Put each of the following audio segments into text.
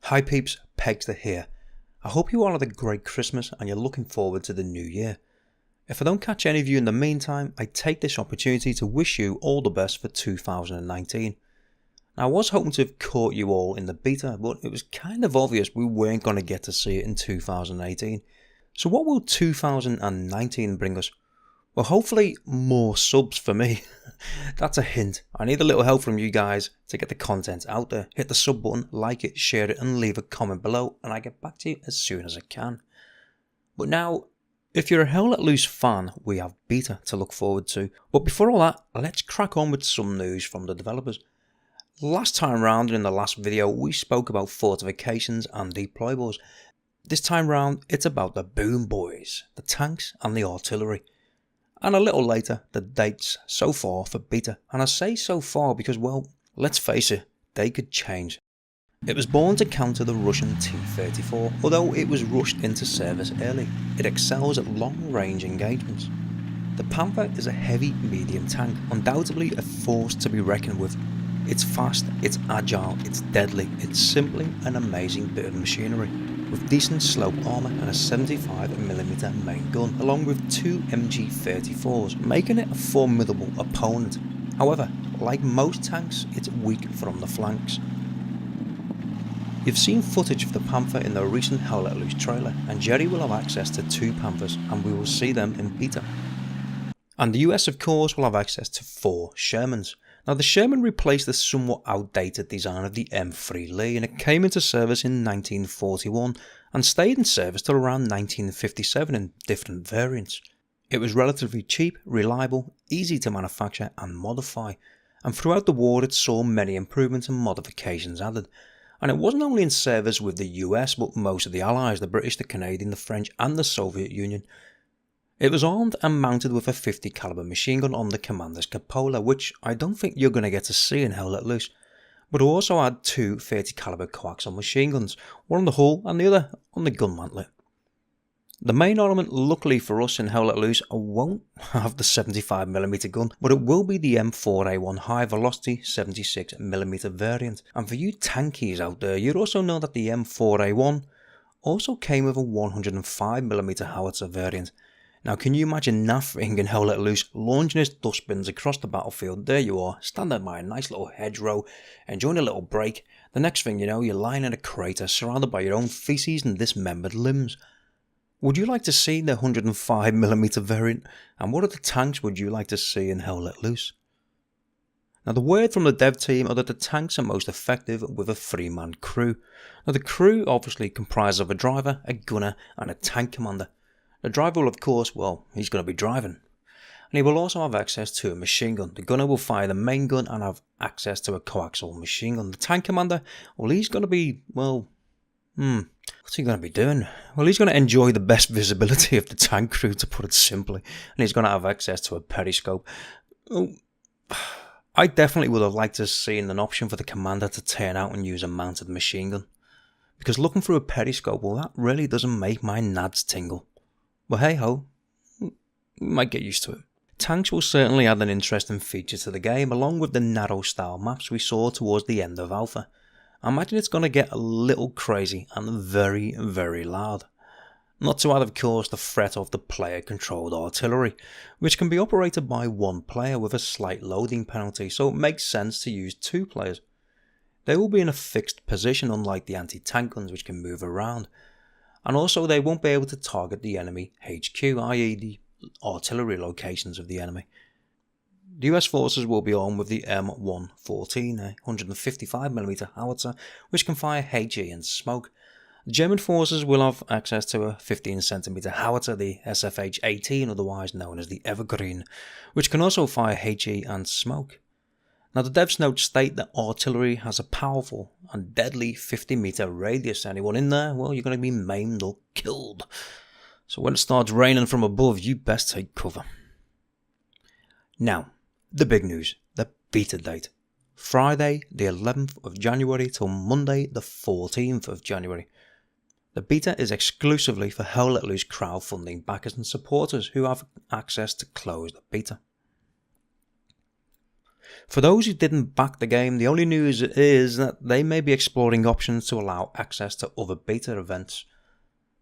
Hi peeps, Pegster here. I hope you all had a great Christmas and you're looking forward to the new year. If I don't catch any of you in the meantime, I take this opportunity to wish you all the best for 2019. Now, I was hoping to have caught you all in the beta, but it was kind of obvious we weren't going to get to see it in 2018. So what will 2019 bring us? Well, hopefully more subs for me. That's a hint. I need a little help from you guys to get the content out there. Hit the sub button, like it, share it and leave a comment below and I get back to you as soon as I can. But now, if you're a Hell Let Loose fan, we have beta to look forward to. But before all that, let's crack on with some news from the developers. Last time round in the last video, we spoke about fortifications and deployables. This time round, it's about the boom boys, the tanks and the artillery. And a little later, the dates so far for beta. And I say so far because, well, let's face it, they could change. It was born to counter the Russian T-34, although it was rushed into service early. It excels at long-range engagements. The Panther is a heavy medium tank, undoubtedly a force to be reckoned with. It's fast, it's agile, it's deadly, it's simply an amazing bit of machinery. With decent slope armour and a 75mm main gun, along with two MG34s, making it a formidable opponent. However, like most tanks, it's weak from the flanks. You've seen footage of the Panther in the recent Hell Let Loose trailer, and Jerry will have access to two Panthers, and we will see them in beta. And the US, of course, will have access to 4 Shermans. Now, the Sherman replaced the somewhat outdated design of the M3 Lee, and it came into service in 1941 and stayed in service till around 1957 in different variants. It was relatively cheap, reliable, easy to manufacture and modify, and throughout the war it saw many improvements and modifications added. And it wasn't only in service with the US but most of the Allies, the British, the Canadian, the French and the Soviet Union. It was armed and mounted with a 50 caliber machine gun on the commander's cupola, which I don't think you're going to get to see in Hell Let Loose, but it also had 2 30 caliber coaxial machine guns, one on the hull and the other on the gun mantlet. The main armament, luckily for us in Hell Let Loose, won't have the 75mm gun, but it will be the M4A1 high velocity 76mm variant. And for you tankies out there, you'd also know that the M4A1 also came with a 105mm howitzer variant. Now, can you imagine that thing in Hell Let Loose launching its dustbins across the battlefield? There you are, standing by a nice little hedgerow, enjoying a little break. The next thing you know, you're lying in a crater surrounded by your own feces and dismembered limbs. Would you like to see the 105mm variant? And what other tanks would you like to see in Hell Let Loose? Now, the word from the dev team are that the tanks are most effective with a 3-man crew. Now, the crew obviously comprises of a driver, a gunner and a tank commander. The driver will, of course, well, he's going to be driving. And he will also have access to a machine gun. The gunner will fire the main gun and have access to a coaxial machine gun. The tank commander, well, he's going to be, well, what's he going to be doing? Well, he's going to enjoy the best visibility of the tank crew, to put it simply. And he's going to have access to a periscope. Oh, I definitely would have liked to have seen an option for the commander to turn out and use a mounted machine gun. Because looking through a periscope, well, that really doesn't make my nads tingle. But hey ho, we might get used to it. Tanks will certainly add an interesting feature to the game, along with the narrow style maps we saw towards the end of Alpha. I imagine it's going to get a little crazy and very, very loud. Not to add, of course, the threat of the player controlled artillery, which can be operated by 1 player with a slight loading penalty, so it makes sense to use 2 players. They will be in a fixed position, unlike the anti-tank guns which can move around. And also they won't be able to target the enemy HQ, i.e. the artillery locations of the enemy. The US forces will be armed with the M114, a 155mm howitzer, which can fire HE and smoke. The German forces will have access to a 15cm howitzer, the SFH-18, otherwise known as the Evergreen, which can also fire HE and smoke. Now, the devs notes state that artillery has a powerful and deadly 50-meter radius. Anyone in there, well, you're going to be maimed or killed. So when it starts raining from above, you best take cover. Now, the big news, the beta date. Friday the 11th of January till Monday the 14th of January. The beta is exclusively for Hell Let Loose crowdfunding backers and supporters who have access to closed beta. For those who didn't back the game, the only news is that they may be exploring options to allow access to other beta events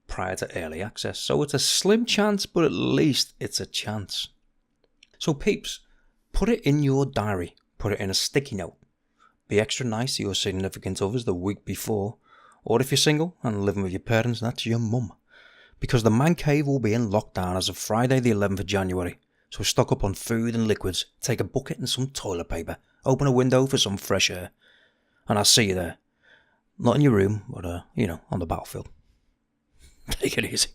prior to early access. So it's a slim chance, but at least it's a chance. So peeps, put it in your diary, put it in a sticky note. Be extra nice to your significant others the week before, or if you're single and living with your parents, that's your mum. Because the man cave will be in lockdown as of Friday the 11th of January. So stock up on food and liquids, take a bucket and some toilet paper, open a window for some fresh air. And I'll see you there. Not in your room, but on the battlefield. Take it easy.